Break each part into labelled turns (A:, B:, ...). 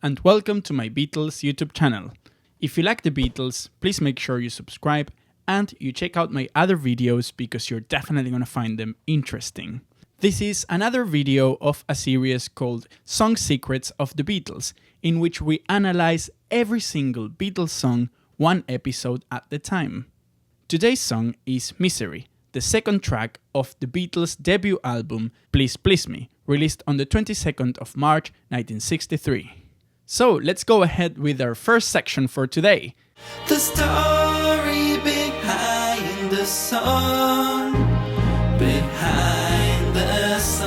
A: and welcome to my Beatles YouTube channel. If you like the Beatles, please make sure you subscribe and you check out my other videos because you're definitely going to find them interesting. This is another video of a series called Song Secrets of the Beatles, in which we analyze every single Beatles song one episode at a time. Today's song is Misery, the second track of the Beatles' debut album Please Please Me, released on the 22nd of March 1963. So let's go ahead with our first section for today.
B: The story behind the song, behind the song.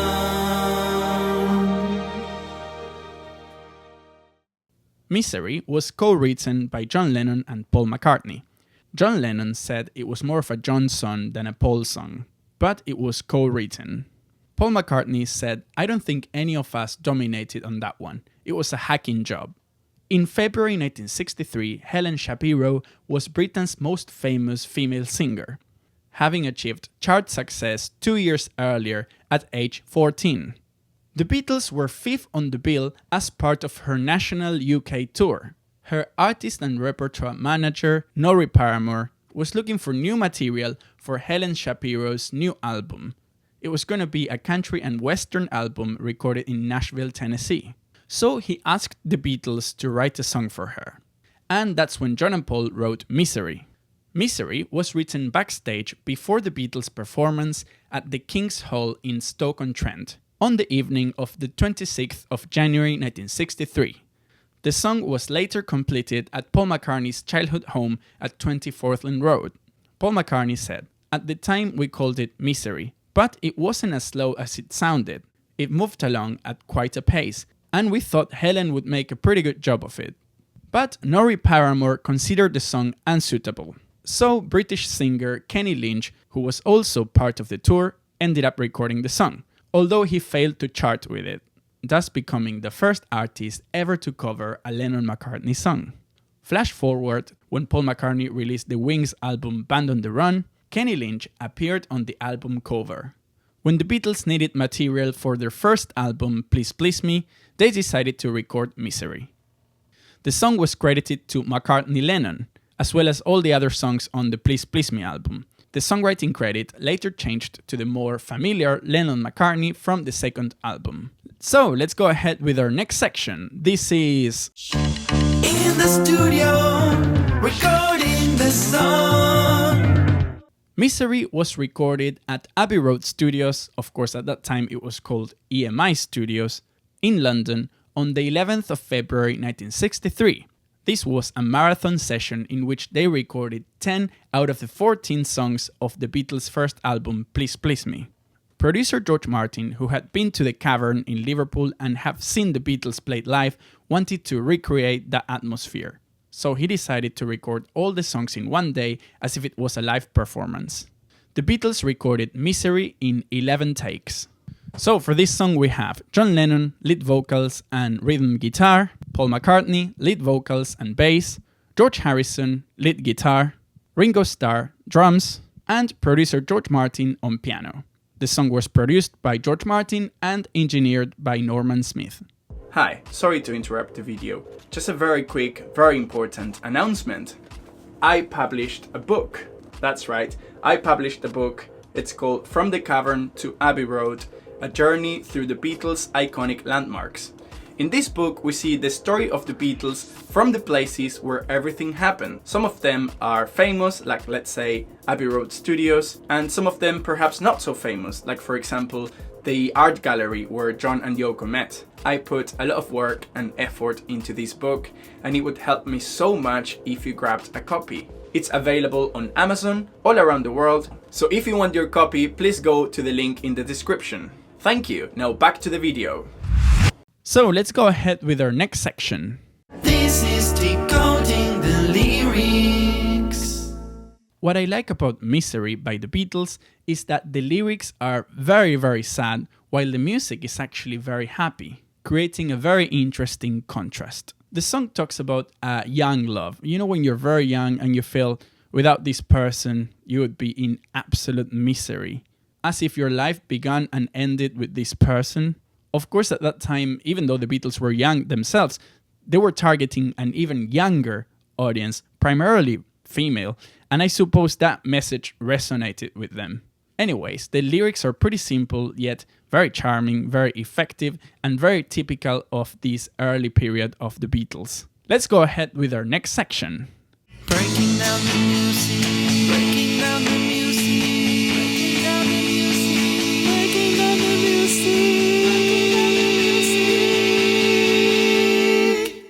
A: Misery was co-written by John Lennon and Paul McCartney. John Lennon said it was more of a John song than a Paul song, but it was co-written. Paul McCartney said, "I don't think any of us dominated on that one. It was a hacking job." In February 1963, Helen Shapiro was Britain's most famous female singer, having achieved chart success 2 years earlier at age 14. The Beatles were fifth on the bill as part of her national UK tour. Her artist and repertoire manager, Norrie Paramor, was looking for new material for Helen Shapiro's new album. It was going to be a country and western album recorded in Nashville, Tennessee. So he asked the Beatles to write a song for her. And that's when John and Paul wrote Misery. Misery was written backstage before the Beatles' performance at the King's Hall in Stoke-on-Trent on the evening of the 26th of January 1963. The song was later completed at Paul McCartney's childhood home at 20 Fortland Road. Paul McCartney said, "At the time we called it Misery, but it wasn't as slow as it sounded. It moved along at quite a pace, and we thought Helen would make a pretty good job of it." But Norrie Paramor considered the song unsuitable. So British singer Kenny Lynch, who was also part of the tour, ended up recording the song, although he failed to chart with it, thus becoming the first artist ever to cover a Lennon-McCartney song. Flash forward, when Paul McCartney released the Wings album Band on the Run, Kenny Lynch appeared on the album cover. When the Beatles needed material for their first album, Please Please Me, they decided to record Misery. The song was credited to McCartney-Lennon, as well as all the other songs on the Please Please Me album. The songwriting credit later changed to the more familiar Lennon-McCartney from the second album. So let's go ahead with our next section. This is
B: In the studio, recording the song.
A: Misery was recorded at Abbey Road Studios, of course at that time it was called EMI Studios, in London on the 11th of February 1963. This was a marathon session in which they recorded 10 out of the 14 songs of the Beatles' first album, Please Please Me. Producer George Martin, who had been to the Cavern in Liverpool and have seen the Beatles play live, wanted to recreate that atmosphere. So he decided to record all the songs in one day as if it was a live performance. The Beatles recorded Misery in 11 takes. So for this song we have John Lennon, lead vocals and rhythm guitar, Paul McCartney, lead vocals and bass, George Harrison, lead guitar, Ringo Starr, drums, and producer George Martin on piano. The song was produced by George Martin and engineered by Norman Smith. Hi, sorry to interrupt the video. Just a very quick, very important announcement. I published a book. That's right, I published a book. It's called From the Cavern to Abbey Road, a journey through the Beatles' iconic landmarks. In this book, we see the story of the Beatles from the places where everything happened. Some of them are famous, like let's say Abbey Road Studios, and some of them perhaps not so famous, like for example the art gallery where John and Yoko met. I put a lot of work and effort into this book, and it would help me so much if you grabbed a copy. It's available on Amazon all around the world, so if you want your copy, please go to the link in the description. Thank you. Now back to the video. So let's go ahead with our next section.
B: This is decoding the lyrics.
A: What I like about Misery by the Beatles is that the lyrics are very, very sad, while the music is actually very happy, creating a very interesting contrast. The song talks about young love. You know, when you're very young and you feel without this person, you would be in absolute misery, as if your life began and ended with this person. Of course, at that time, even though the Beatles were young themselves, They were targeting an even younger audience, primarily female, and I suppose that message resonated with them. Anyways, the lyrics are pretty simple, yet very charming, very effective, and very typical of this early period of the Beatles. Let's go ahead with our next section.
B: Breaking down the music, breaking down the music, breaking down the music, breaking down the music.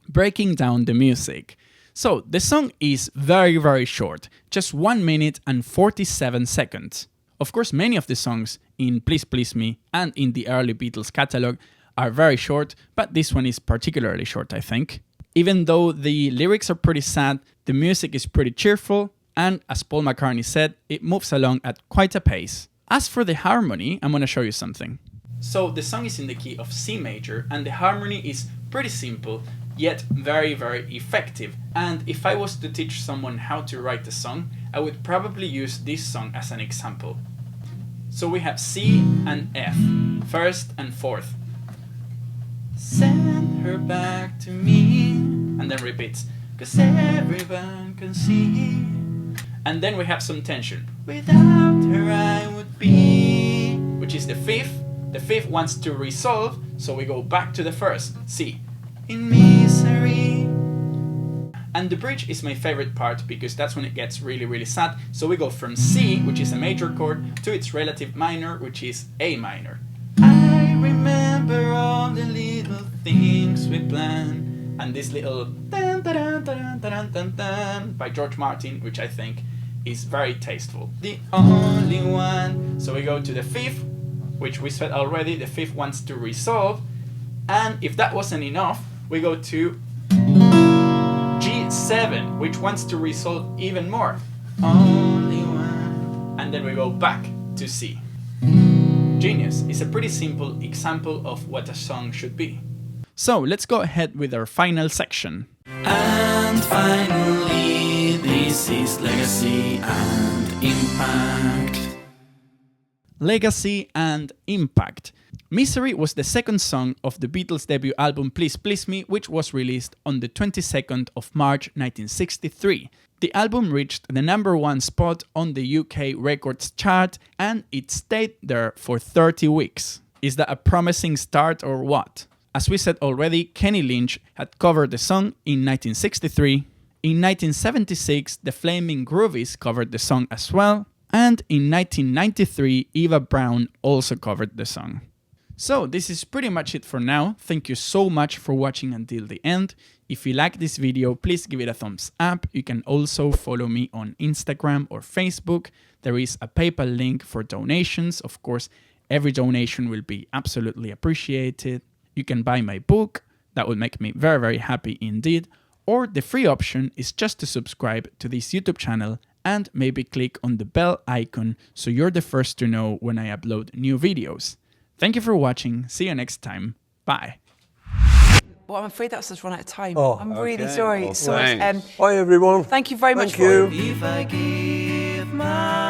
A: Breaking down the music. So, the song is very, very short, just 1 minute and 47 seconds. Of course, many of the songs in Please Please Me and in the early Beatles catalog are very short, but this one is particularly short, I think. Even though the lyrics are pretty sad, the music is pretty cheerful, and as Paul McCartney said, it moves along at quite a pace. As for the harmony, I'm gonna show you something. So, the song is in the key of C major, and the harmony is pretty simple, yet very, very effective. And if I was to teach someone how to write a song, I would probably use this song as an example. So we have C and F, first and fourth. Send her back to me, and then repeats, 'cause everyone can see. And then we have some tension. Without her I would be, which is the fifth. The fifth wants to resolve, so we go back to the first, C. In misery. And the bridge is my favorite part because that's when it gets really, really sad. So we go from C, which is a major chord, to its relative minor, which is A minor. I remember all the little things we planned. And this little dun, dun, dun, dun, dun, dun, dun, by George Martin, which I think is very tasteful. The only one. So we go to the fifth, which we said already, the fifth wants to resolve. And if that wasn't enough, we go to G7, which wants to resolve even more. Only one. And then we go back to C. Genius is a pretty simple example of what a song should be. So let's go ahead with our final section.
B: And finally, this is legacy and impact.
A: Legacy and impact. Misery was the second song of the Beatles' debut album Please Please Me, which was released on the 22nd of March 1963. The album reached the #1 spot on the UK Records chart, and it stayed there for 30 weeks. Is that a promising start or what? As we said already, Kenny Lynch had covered the song in 1963. In 1976, the Flaming Groovies covered the song as well. And in 1993, Eva Brown also covered the song. So this is pretty much it for now. Thank you so much for watching until the end. If you like this video, please give it a thumbs up. You can also follow me on Instagram or Facebook. There is a PayPal link for donations. Of course, every donation will be absolutely appreciated. You can buy my book. That would make me very, very happy indeed. Or the free option is just to subscribe to this YouTube channel and maybe click on the bell icon so you're the first to know when I upload new videos. Thank you for watching. See you next time. Bye.
C: Well, I'm afraid that's just run out of time.
D: Oh,
C: I'm really
D: okay.
C: sorry.
D: Oh,
C: so,
D: thanks. Bye, everyone.
C: thank you very much.
D: Thank you.
B: If I give my